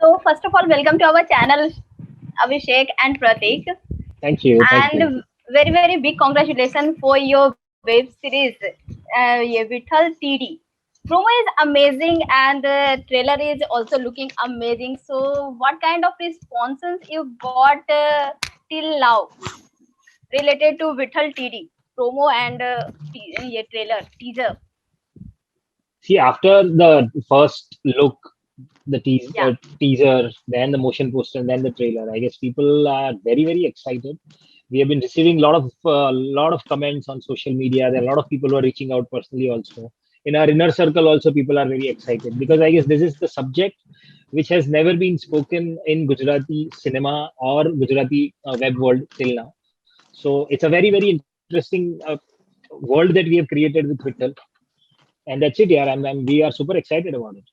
So first of all, welcome to our channel, Abhishek and Pratik, Thank you. Thank you. and very big congratulations for your web series, ये Vittal TD. Promo is amazing and the trailer is also looking amazing. So what kind of responses you got till now related to Vittal TD promo and ये trailer teaser? See, after the first look, the Yeah. teaser, then the motion poster, and then the trailer, I guess people are very excited. We have been receiving a lot of comments on social media. There are a lot of people who are reaching out personally also. In our inner circle, also people are very excited because I guess this is the subject which has never been spoken in Gujarati cinema or Gujarati web world till now. So it's a very interesting world that we have created with Vittal, and that's it. Yeah, we are super excited about it.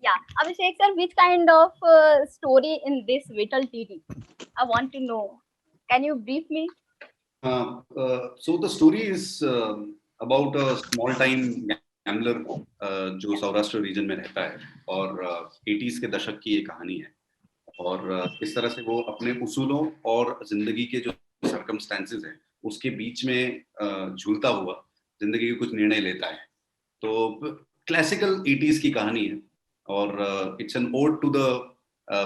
Yeah, Abhishek sir, which kind of story in this Vittal TD? I want to know. Can you brief me? So the story is about a small time gambler जो Saurashtra reason में रहता है और 80s के दशक की ये कहानी है और इस तरह से वो अपने उसूलों और जिंदगी के जो सर्कमस्टेंसेस हैं उसके बीच में झूलता हुआ जिंदगी के कुछ निर्णय लेता है. तो क्लासिकल 80s की कहानी है और it's an ode to the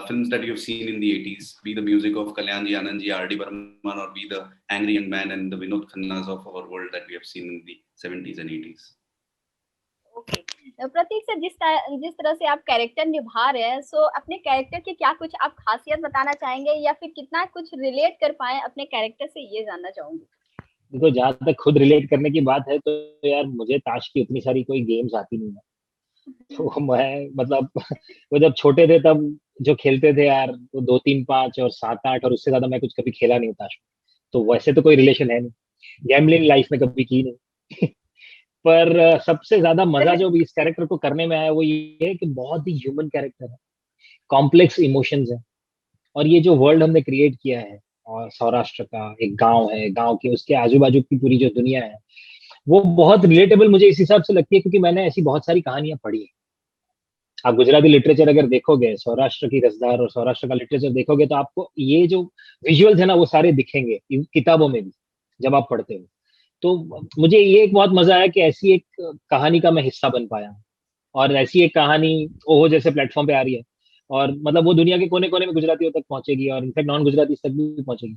films that you've seen in the 80s, be the music of Kalyan ji, Anand ji, R.D. Burman, or be the Angry Young Man and the Vinod Khannas of our world that we have seen in the 70s and 80s. Okay. Prateek sir, जिस तरह से आप character निभा रहे हैं, सो अपने character की क्या कुछ आप खासियत बताना चाहेंगे या फिर कितना कुछ रिलेट कर पाए अपने कैरेक्टर से, ये जानना चाहूंगी. देखो, जहाँ तक खुद रिलेट करने की बात है तो यार मुझे ताश की उतनी सारी कोई गेम्स आती नहीं है. तो मैं मतलब वो जब छोटे थे तब जो खेलते थे यार, वो 2 3 5 और 7 8 और उससे ज्यादा मैं कुछ कभी खेला नहीं ताश में. तो वैसे तो कोई रिलेशन है नहीं, गैम्बलिंग लाइफ में कभी की नहीं. पर सबसे ज्यादा मजा जो भी इस कैरेक्टर को करने में आया वो ये है कि बहुत ही ह्यूमन कैरेक्टर है, कॉम्प्लेक्स इमोशंस है. और ये जो वर्ल्ड हमने क्रिएट किया है और सौराष्ट्र का एक गांव है, गांव के उसके आजू बाजू की पूरी जो दुनिया है वो बहुत रिलेटेबल मुझे इस हिसाब से लगती है क्योंकि मैंने ऐसी बहुत सारी कहानियां पढ़ी है. आप गुजराती लिटरेचर अगर देखोगे, सौराष्ट्र की रसधार और सौराष्ट्र का लिटरेचर देखोगे तो आपको ये जो विजुअल्स है ना वो सारे दिखेंगे किताबों में भी जब आप पढ़ते हो. तो मुझे ये एक बहुत मजा आया कि ऐसी एक कहानी का मैं हिस्सा बन पाया हूँ और ऐसी एक कहानी ओहो जैसे प्लेटफॉर्म पे आ रही है और मतलब वो दुनिया के कोने कोने में गुजरातियों तक पहुंचेगी और इनफैक्ट नॉन गुजराती तक भी पहुंचेगी.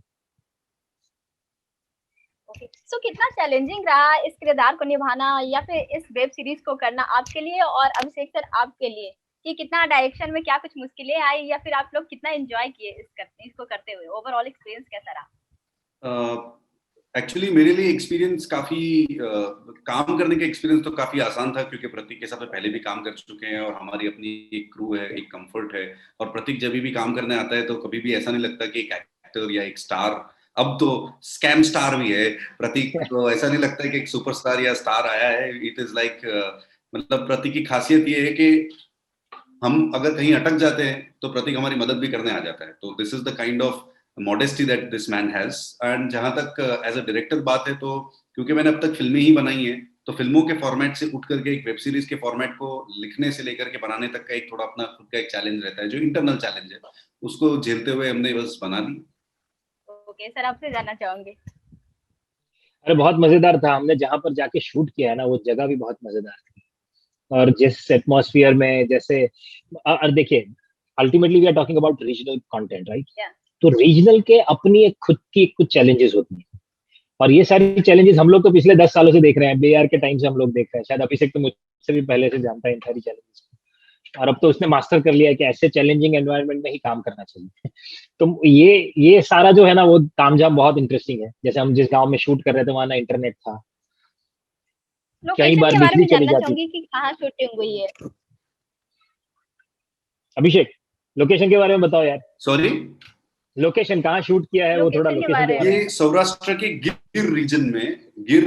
ओके. सो कितना चैलेंजिंग रहा इस किरदार को निभाना या फिर इस वेब सीरीज को करना आपके लिए और अभिषेक सर आपके लिए, कि कितना डायरेक्शन में क्या कुछ मुश्किलें आई या फिर आप लोग कितना एंजॉय किए इसको करते हुए, ओवरऑल एक्सपीरियंस कैसा रहा? एक्चुअली मेरे लिए एक्सपीरियंस काफी काम करने का एक्सपीरियंस तो काफी आसान था क्योंकि प्रतीक के साथ पहले भी काम कर चुके हैं और हमारी अपनी एक क्रू है, एक कंफर्ट है. और प्रतीक जब भी काम करने आता है तो कभी भी ऐसा नहीं लगता कि एक एक्टर या एक स्टार, अब तो स्कैम स्टार भी है प्रतीक, तो ऐसा नहीं लगता है कि एक सुपरस्टार या स्टार आया है. इट इज लाइक मतलब प्रतीक की खासियत ये है कि हम अगर कहीं अटक जाते हैं तो प्रतीक हमारी मदद भी करने आ जाता है. तो this is the kind of modesty that this man has. and जहां तक एज अ डायरेक्टर बात है तो क्योंकि मैंने अब तक फिल्में ही बनाई हैं तो फिल्मों के फॉर्मेट से उठ करके एक वेब सीरीज के फॉर्मेट को लिखने से लेकर के बनाने तक का एक थोड़ा अपना खुद का एक चैलेंज रहता है, जो इंटरनल चैलेंज है, उसको झेलते हुए हमने बस बना दी. ओके सर, आपसे जानना चाहूंगी. अरे बहुत मजेदार था. हमने जहां पर जाके शूट किया है ना वो जगह भी बहुत मजेदार थी और जिस एटमॉस्फेयर में जैसे और देखिए ultimately we are talking about regional content right. तो रीजनल के अपनी एक खुद की कुछ चैलेंजेस होती हैं और ये सारी चैलेंजेस हम लोग तो पिछले 10 सालों से देख रहे हैं. बेआर के टाइम से हम लोग देख रहे हैं, शायद अभिषेक तो मुझसे भी पहले से जानता है इन सारी चैलेंजेस को. और अब तो उसने मास्टर कर लिया है कि ऐसे चैलेंजिंग एनवायरनमेंट में ही काम करना चाहिए. तो ये सारा जो है ना वो तामझाम बहुत इंटरेस्टिंग है. जैसे हम जिस गांव में शूट कर रहे थे वहां ना इंटरनेट था, कई बार बिजली चली जाती थी. कि कहाँ शूटिंग हुई है? अभिषेक लोकेशन के बारे में बताओ यार. सॉरी, लोकेशन कहाँ शूट किया है वो थोड़ा लोकेशन के बारे में. ये सौराष्ट्र के गिर रीजन में, गिर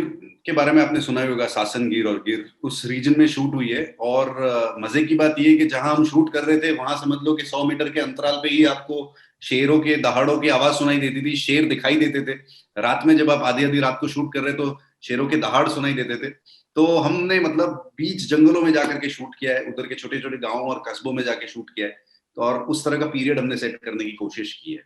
के बारे में आपने सुना ही होगा, सासन गिर और गिर, उस रीजन में शूट हुई है. और मजे की बात ये है कि जहां हम शूट कर रहे थे वहां समझ लो कि 100 मीटर के अंतराल पे ही आपको शेरों के दहाड़ों की आवाज सुनाई देती थी, शेर दिखाई देते थे. रात में जब आप आधी रात को शूट कर रहे तो शेरों के दहाड़ सुनाई देते थे. तो हमने मतलब बीच जंगलों में जाकर के शूट किया है, उधर के छोटे छोटे गाँव और कस्बों में जाके शूट किया है. तो और उस तरह का पीरियड हमने सेट करने की कोशिश की है।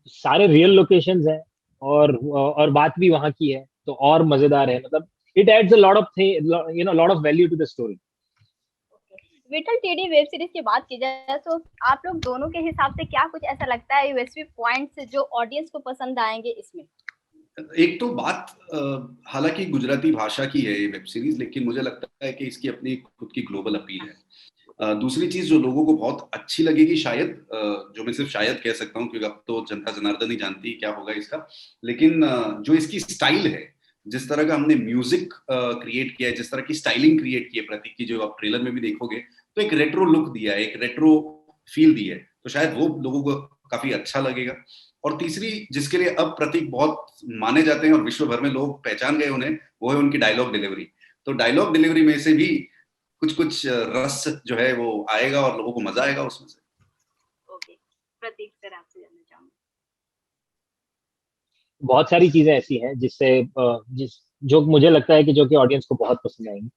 सारे रियल लोकेशंस हैं और बात भी वहां की है, तो और मजेदार है। मतलब it adds a lot of lot of value to the story. Vithal Teedi web series की बात की जाए तो आप लोग दोनों के हिसाब से क्या कुछ ऐसा लगता है यूएसपी पॉइंट्स जो ऑडियंस को पसंद आएंगे इसमें? एक तो बात हालांकि गुजराती भाषा की है ये वेब सीरीज, लेकिन मुझे लगता है कि इसकी अपनी खुद की ग्लोबल अपील है। दूसरी चीज जो लोगों को बहुत अच्छी लगेगी शायद, जो मैं सिर्फ शायद कह सकता हूँ क्योंकि अब तो जनता जनार्दन ही जानती है क्या होगा इसका, लेकिन जो इसकी स्टाइल है, जिस तरह का हमने म्यूजिक क्रिएट किया है, जिस तरह की स्टाइलिंग क्रिएट की है प्रतीक की, जो आप ट्रेलर में भी देखोगे, तो एक रेट्रो लुक दिया है, एक रेट्रो फील दी है, तो शायद वो लोगों को काफी अच्छा लगेगा। और तीसरी जिसके लिए अब प्रतीक बहुत माने जाते हैं और विश्व भर में लोग पहचान गए उन्हें, वो है उनकी डायलॉग डिलीवरी। तो डायलॉग डिलीवरी में से भी कुछ कुछ रस जो है वो आएगा और लोगों को मजा आएगा उसमें से। ओके, प्रतीक सर आपसे जानना चाहूंगी। बहुत सारी चीजें ऐसी हैं जो मुझे लगता है कि जो कि ऑडियंस को बहुत पसंद आएंगी।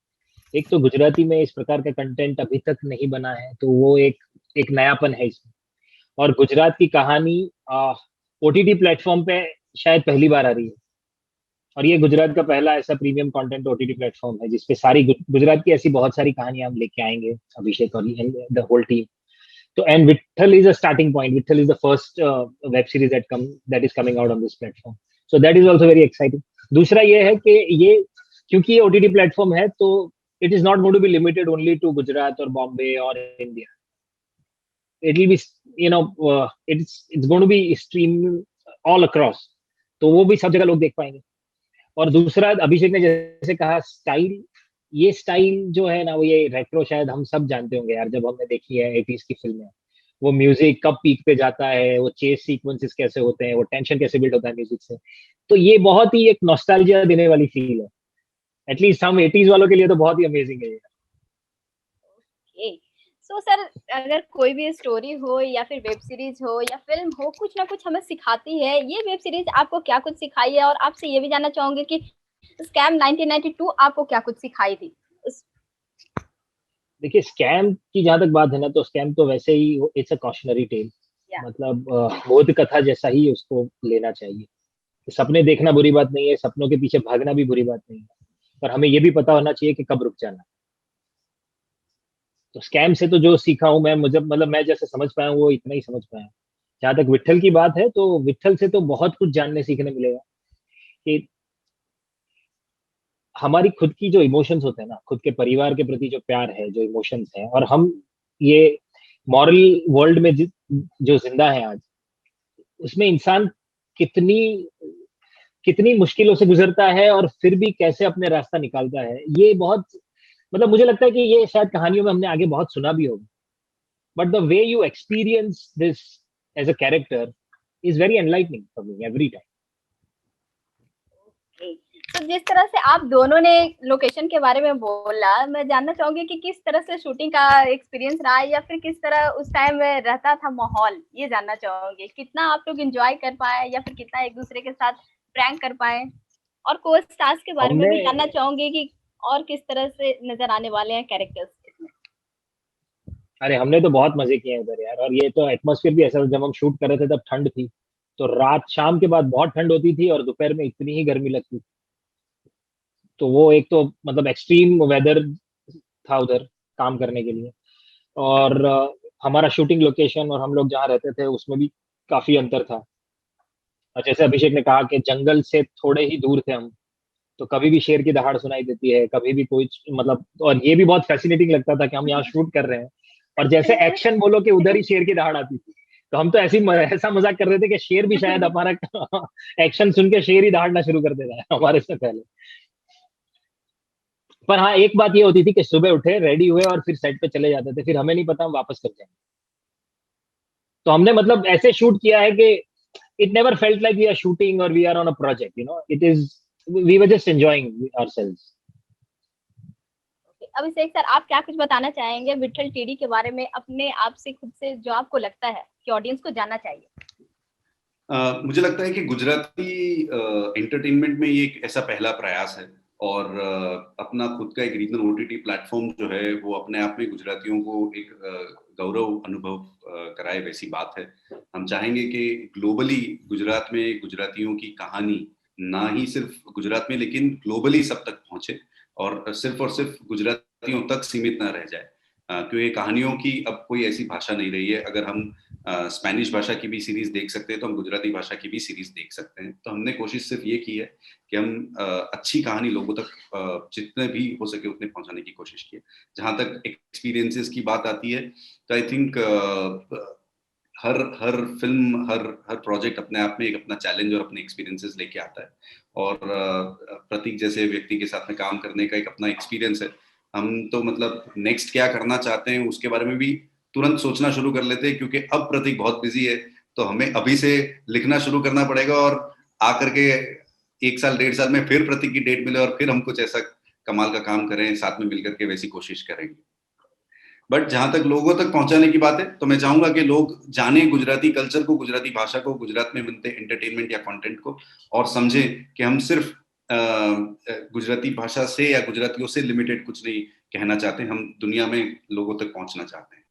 एक तो गुजराती में इस प्रकार का कंटेंट अभी तक नहीं बना है, तो वो एक नयापन है इसमें। और गुजरात की कहानी ओटीटी प्लेटफॉर्म पे शायद पहली बार आ रही है, और ये गुजरात का पहला ऐसा प्रीमियम कंटेंट ओटीटी प्लेटफॉर्म है जिसपे सारी गुजरात की ऐसी बहुत सारी कहानियां हम लेके आएंगे, अभिषेक और द होल टीम। तो and Vitthal is a starting point. Vitthal is the first web series that is coming out on this platform, so that is also very exciting. दूसरा ये है कि ये क्योंकि ये ओटीटी प्लेटफॉर्म है, तो it is not going to be limited only to Gujarat और बॉम्बे और India. It will be it's going to be stream all across, तो वो भी सब जगह लोग देख पाएंगे। और दूसरा, अभिषेक ने जैसे कहा स्टाइल, ये स्टाइल जो है ना, वो ये रेट्रो शायद हम सब जानते होंगे यार, जब हमने देखी है 80s की फिल्में। वो म्यूजिक कब पीक पे जाता है, वो चेस सीक्वेंसेस कैसे होते हैं, वो टेंशन कैसे बिल्ड होता है म्यूजिक से, तो ये बहुत ही एक नॉस्टैल्जिया देने वाली फील है। एटलीस्ट हम 80s वालों के लिए तो बहुत ही अमेजिंग है ये। ओके, सो सर अगर कोई भी स्टोरी हो या फिर वेब सीरीज हो या फिल्म हो, कुछ ना कुछ हमें सिखाती है। ये वेब सीरीज आपको क्या कुछ सिखाई है? और आपसे ये भी जानना चाहूंगी कि स्कैम 1992 आपको क्या कुछ सिखाई थी? देखिए, स्कैम की जहां तक बात है ना, तो स्कैम तो वैसे ही it's a cautionary tale. Yeah. मतलब बोध कथा जैसा ही उसको लेना चाहिए। सपने देखना बुरी बात नहीं है, सपनों के पीछे भागना भी बुरी बात नहीं है, पर हमें ये भी पता होना चाहिए कि कब रुक जाना है। तो स्कैम से तो जो सीखा हूं मैं, मुझे मतलब मैं जैसे समझ पाया हूं वो इतना ही समझ पाया हूं। जहां तक विट्ठल की बात है, तो विट्ठल से तो बहुत कुछ जानने सीखने मिलेगा कि हमारी खुद की जो इमोशंस होते हैं ना, खुद के परिवार के प्रति जो प्यार है, जो इमोशंस है, और हम ये मॉरल वर्ल्ड में जो जिंदा है आज, उसमें इंसान कितनी कितनी मुश्किलों से गुजरता है और फिर भी कैसे अपने रास्ता निकालता है, ये बहुत, मतलब मुझे लगता है कि ये शायद कहानियों में हमने आगे बहुत सुना भी होगा, but the way you experience this as a character is very enlightening for me every time. तो जिस तरह से आप दोनों ने लोकेशन के बारे में बोला, मैं जानना चाहूंगी कि किस तरह से शूटिंग का एक्सपीरियंस रहा है या फिर किस तरह उस टाइम में रहता था माहौल, ये जानना चाहूंगी। कितना आप लोग एंजॉय कर पाए या फिर कितना एक दूसरे के साथ प्रैंक कर पाए? और को स्टार्स के बारे में हमने भी जानना चाहूंगी कि और किस तरह से नजर आने वाले हैं कैरेक्टर्स इसमें। अरे हमने तो बहुत मजे किए हैं उधर यार, और ये तो एटमॉस्फेयर भी ऐसा था, जब हम शूट कर रहे थे तब ठंड थी, तो रात शाम के बाद बहुत ठंड होती थी और दोपहर में इतनी ही गर्मी लगती थी। तो वो एक तो मतलब एक्सट्रीम वेदर था उधर काम करने के लिए। और हमारा शूटिंग लोकेशन और हम लोग जहाँ रहते थे उसमें भी काफी अंतर था। और जैसे अभिषेक ने कहा कि जंगल से थोड़े ही दूर थे हम, तो कभी भी शेर की दहाड़ सुनाई देती है, कभी भी कोई मतलब, और ये भी बहुत फैसिनेटिंग लगता था कि हम यहाँ शूट कर रहे हैं और जैसे एक्शन बोलो कि उधर ही शेर की दहाड़ आती थी। तो हम तो ऐसा मजाक कर रहे थे कि शेर भी शायद हमारा एक्शन सुन के शेर ही दहाड़ना शुरू कर देता है हमारे से पहले। पर हाँ, एक बात ये होती थी कि सुबह उठे, रेडी हुए और फिर सेट पे चले जाते थे, फिर हमें नहीं पता हम वापस कब जाएंगे। तो हमने मतलब ऐसे शूट किया है कि it never felt like we are shooting or we are on a project, it is, we were just enjoying ourselves. Abhishek sir, आप क्या कुछ बताना चाहेंगे विट्ठल टीडी के बारे में, अपने आप से, खुद से, जो आपको लगता है कि ऑडियंस को जानना चाहिए? मुझे लगता है कि गुजराती एंटरटेनमेंट में ये एक ऐसा पहला प्रयास है, और अपना खुद का एक रीजनल ओटीटी प्लेटफॉर्म जो है वो अपने आप में गुजरातियों को एक गौरव अनुभव कराए वैसी बात है। हम चाहेंगे कि ग्लोबली गुजरात में गुजरातियों की कहानी ना ही सिर्फ गुजरात में लेकिन ग्लोबली सब तक पहुंचे और सिर्फ गुजरातियों तक सीमित ना रह जाए, क्योंकि कहानियों की अब कोई ऐसी भाषा नहीं रही है। अगर हम स्पेनिश भाषा की भी सीरीज देख सकते हैं तो हम गुजराती भाषा की भी सीरीज देख सकते हैं। तो हमने कोशिश सिर्फ ये की है कि हम अच्छी कहानी लोगों तक जितने भी हो सके उतने पहुंचाने की कोशिश की है। जहां तक एक्सपीरियंसेस की बात आती है तो I think her film her project अपने आप में एक अपना चैलेंज और अपने एक्सपीरियंसेस लेके आता है। और प्रतीक जैसे व्यक्ति के साथ में काम करने का एक अपना एक्सपीरियंस है। हम तो मतलब नेक्स्ट क्या करना चाहते हैं उसके बारे में भी तुरंत सोचना शुरू कर लेते हैं, क्योंकि अब प्रतीक बहुत बिजी है तो हमें अभी से लिखना शुरू करना पड़ेगा और आकर के 1 साल 1.5 साल में फिर प्रतीक की डेट मिले और फिर हम कुछ ऐसा कमाल का काम करें साथ में मिलकर के, वैसी कोशिश करेंगे। बट जहां तक लोगों तक पहुंचाने की बात है तो मैं चाहूंगा कि लोग जाने गुजराती कल्चर को, गुजराती भाषा को, गुजरात में बनते एंटरटेनमेंट या कंटेंट को, और समझें कि हम सिर्फ गुजराती भाषा से या गुजरातियों से लिमिटेड कुछ नहीं कहना चाहते, हम दुनिया में लोगों तक पहुंचना चाहते हैं।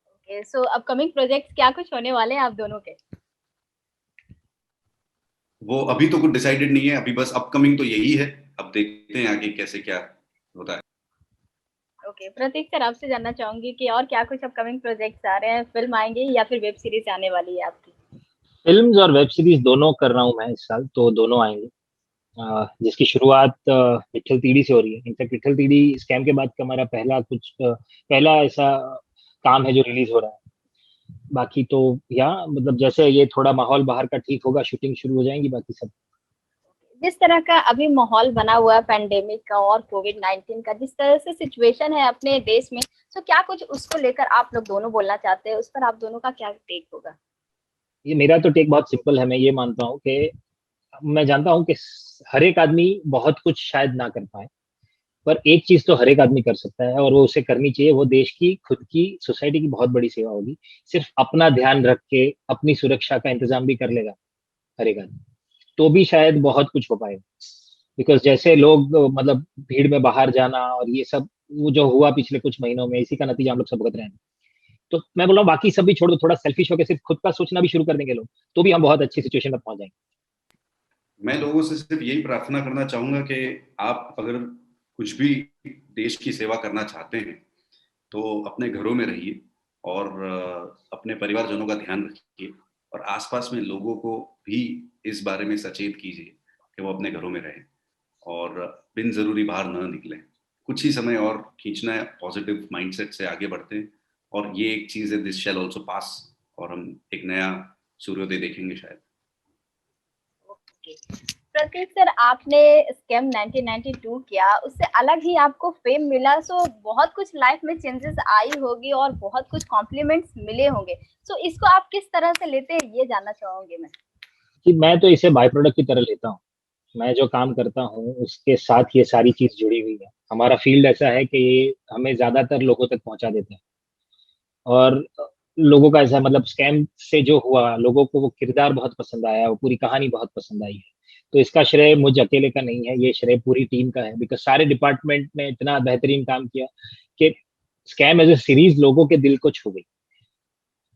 ओके, सो अपकमिंग प्रोजेक्ट्स क्या कुछ होने वाले हैं आप दोनों के? वो अभी तो कुछ डिसाइडेड नहीं है, अभी बस अपकमिंग तो यही है, अब देखते हैं आगे कैसे क्या होता है। ओके, प्रतीक सर आपसे जानना चाहूंगी कि और क्या कुछ अपकमिंग प्रोजेक्ट्स आ रहे हैं, फिल्म आएंगे या फिर वेब सीरीज आने वाली है आपकी? फिल्म्स और वेब सीरीज दोनों कर रहा हूँ मैं इस साल, तो दोनों आएंगे। जिसकी शुरुआत विट्ठल तीड़ी से हो रही है। इनफैक्ट विट्ठल तीड़ी स्कैम के बाद का हमारा पहला ऐसा काम है जो रिलीज हो रहा है। बाकी तो या मतलब जैसे ये थोड़ा माहौल बाहर का ठीक होगा, शूटिंग शुरू हो जाएंगी, बाकी सब। जिस तरह का अभी माहौल बना हुआ है पेंडेमिक का और कोविड-19 का, जिस तरह से सिचुएशन है अपने देश में, तो क्या कुछ उसको लेकर आप लोग दोनों बोलना चाहते हैं? उस पर आप दोनों का क्या टेक होगा? ये मेरा तो टेक बहुत सिंपल है। मैं ये मानता हूँ कि मैं जानता हूँ कि हर एक आदमी बहुत कुछ शायद ना कर पाए, पर एक चीज तो हर एक आदमी कर सकता है और वो उसे करनी चाहिए। वो देश की, खुद की, सोसाइटी की बहुत बड़ी सेवा होगी। सिर्फ अपना ध्यान रख के अपनी सुरक्षा का इंतजाम भी कर लेगा हर एक आदमी, तो भी शायद बहुत कुछ हो पाएगा। बिकॉज जैसे लोग मतलब भीड़ में बाहर जाना और ये सब, वो जो हुआ पिछले कुछ महीनों में, इसी का नतीजा हम लोग सब भुगत रहे हैं। तो मैं बोल रहा हूँ बाकी सब भी छोड़ दो, थोड़ा सेल्फिश होकर सिर्फ खुद का सोचना भी शुरू कर देंगे लोग, तो भी हम बहुत अच्छी सिचुएशन में पहुंच जाएंगे। मैं लोगों से सिर्फ यही प्रार्थना करना चाहूंगा कि आप अगर कुछ भी देश की सेवा करना चाहते हैं तो अपने घरों में रहिए और अपने परिवारजनों का ध्यान रखिए और आसपास में लोगों को भी इस बारे में सचेत कीजिए कि वो अपने घरों में रहें और बिन जरूरी बाहर न निकलें। कुछ ही समय और खींचना है, पॉजिटिव माइंडसेट से आगे बढ़ते हैं और ये एक चीज है, दिस शैल ऑल्सो पास, और हम एक नया सूर्योदय देखेंगे शायद। ओके, प्रतीक सर आपने स्कैम 1992 किया, उससे अलग ही आपको फेम मिला, सो बहुत कुछ लाइफ में चेंजेस आई होगी और बहुत कुछ कॉम्प्लीमेंट्स मिले होंगे, सो इसको आप किस तरह से लेते हैं ये जानना चाहूंगी मैं। कि मैं तो इसे बाय प्रोडक्ट की तरह लेता हूँ। मैं जो काम करता हूँ उसके साथ ये सारी चीज जुड़ी हुई है। हमारा फील्ड ऐसा है कि ये हमें ज्यादातर लोगों तक पहुंचा देते हैं और लोगों का ऐसा मतलब स्कैम से जो हुआ, लोगों को वो किरदार बहुत पसंद आया, वो पूरी कहानी बहुत पसंद आई है। तो इसका श्रेय मुझ अकेले का नहीं है, ये श्रेय पूरी टीम का है। बिकॉज सारे डिपार्टमेंट ने इतना बेहतरीन काम किया कि स्कैम एज ए सीरीज लोगों के दिल को छू गई।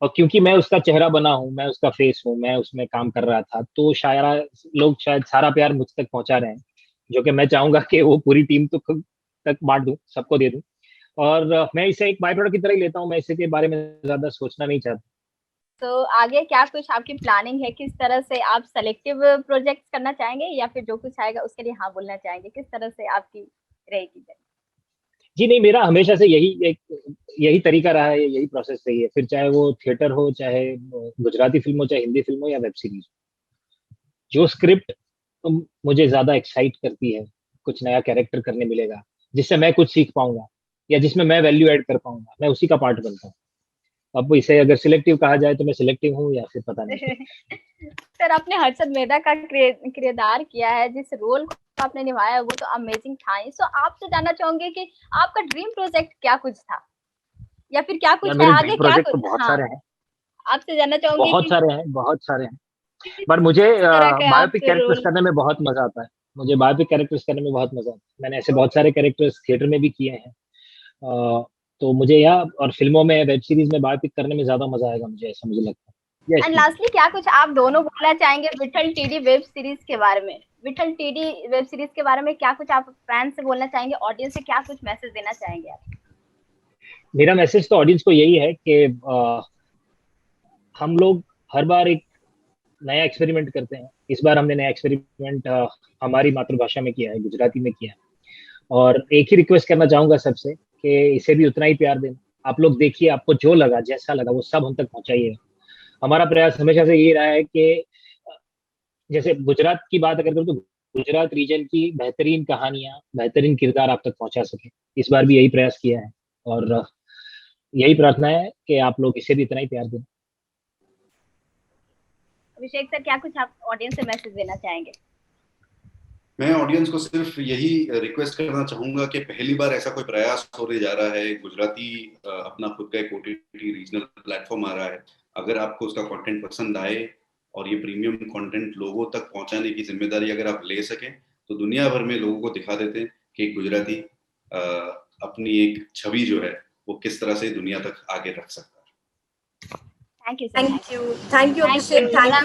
और क्योंकि मैं उसका चेहरा बना हूँ, मैं उसका फेस हूँ, मैं उसमें काम कर रहा था, तो शायद सारा प्यार मुझ तक पहुंचा रहे हैं, जो कि मैं चाहूंगा कि वो पूरी टीम तो खुद तक बांट दूं, सबको दे दूं। और मैं इसे एक बाय प्रोडक्ट की तरह ही लेता हूँ। मैं इसे के बारे में ज्यादा सोचना नहीं चाहता। तो आगे क्या कुछ आपकी प्लानिंग है? किस तरह से आप सेलेक्टिव प्रोजेक्ट्स करना चाहेंगे या फिर जो कुछ आएगा उसके लिए हाँ बोलना चाहेंगे? किस तरह से आपकी रहेगी? जी नहीं, मेरा हमेशा से यही तरीका रहा है, यही प्रोसेस रही है। फिर चाहे वो थिएटर हो, चाहे गुजराती फिल्म हो, चाहे हिंदी फिल्म हो या वेब सीरीज, जो स्क्रिप्ट मुझे ज्यादा एक्साइट करती है, कुछ नया कैरेक्टर करने मिलेगा जिससे मैं कुछ सीख पाऊंगा या जिसमें मैं वैल्यू ऐड कर पाऊंगा, मैं उसी का पार्ट बनता हूँ। अब इसे अगर सिलेक्टिव कहा जाए तो मैं सिलेक्टिव हूँ या फिर पता नहीं। सर आपने हर्षद मेहता का किरदार किया है, जिस रोल को आपने निभाया वो तो अमेजिंग था ही। सो आपसे जानना चाहूंगे कि आपका ड्रीम प्रोजेक्ट क्या कुछ था या फिर क्या यार कुछ है मेरे ड्रीम आगे, क्या प्रोजेक्ट तो कुछ? बहुत हाँ, सारे हैं, आपसे जानना चाहूंगी बहुत कि सारे हैं, बहुत सारे हैं। किस पर मुझे तरह के आप बायोपिक कैरेक्टर्स रोल? करने में बहुत मजा आता है। मुझे बायोपिक कैरेक्टर्स करने में बहुत मजा आता है। मैंने ऐसे बहुत सारे कैरेक्टर्स थिएटर में भी किए हैं। तो मुझे यहाँ और फिल्मों में, वेब सीरीज में बायोपिक करने में ज्यादा मजा आएगा मुझे, ऐसा मुझे लगता है। एंड लास्टली क्या कुछ आप दोनों बोलना चाहेंगे विठल टीडी वेब सीरीज के बारे में? विठल टीडी वेब सीरीज के बारे में क्या कुछ आप फैंस से बोलना चाहेंगे, ऑडियंस से क्या कुछ मैसेज देना चाहेंगे आप? मेरा मैसेज तो ऑडियंस को यही है कि हम लोग हर बार एक नया एक्सपेरिमेंट करते हैं। इस बार हमने नया एक्सपेरिमेंट हमारी मातृभाषा में किया है, गुजराती में किया है। और एक ही रिक्वेस्ट करना चाहूंगा सबसे कि इसे भी उतना ही प्यार दें। आप लोग देखिए, आपको जो लगा, जैसा लगा, वो सब हम तक पहुंचाइए। हमारा प्रयास हमेशा से ये रहा है कि जैसे गुजरात की बात अगर करूँ तो गुजरात रीजन की बेहतरीन कहानियां, बेहतरीन किरदार आप तक पहुंचा सके। इस बार भी यही प्रयास किया है और यही प्रार्थना है कि आप लोग इसे भी इतना ही प्यार दें। अभिषेक सर, क्या कुछ आप ऑडियंस से मैसेज देना चाहेंगे? मैं ऑडियंस को सिर्फ यही रिक्वेस्ट करना चाहूंगा कि पहली बार ऐसा कोई प्रयास होने जा रहा है, गुजराती अपना खुद का एक ओटीटी रीजनल प्लेटफॉर्म आ रहा है। अगर आपको उसका कंटेंट पसंद आए और ये प्रीमियम कंटेंट लोगों तक पहुंचाने की जिम्मेदारी अगर आप ले सकें, तो दुनिया भर में लोगों को दिखा देते हैं कि गुजराती अपनी एक छवि जो है वो किस तरह से दुनिया तक आगे रख सकता है। Thank you, thank you, Abhishek, thank you.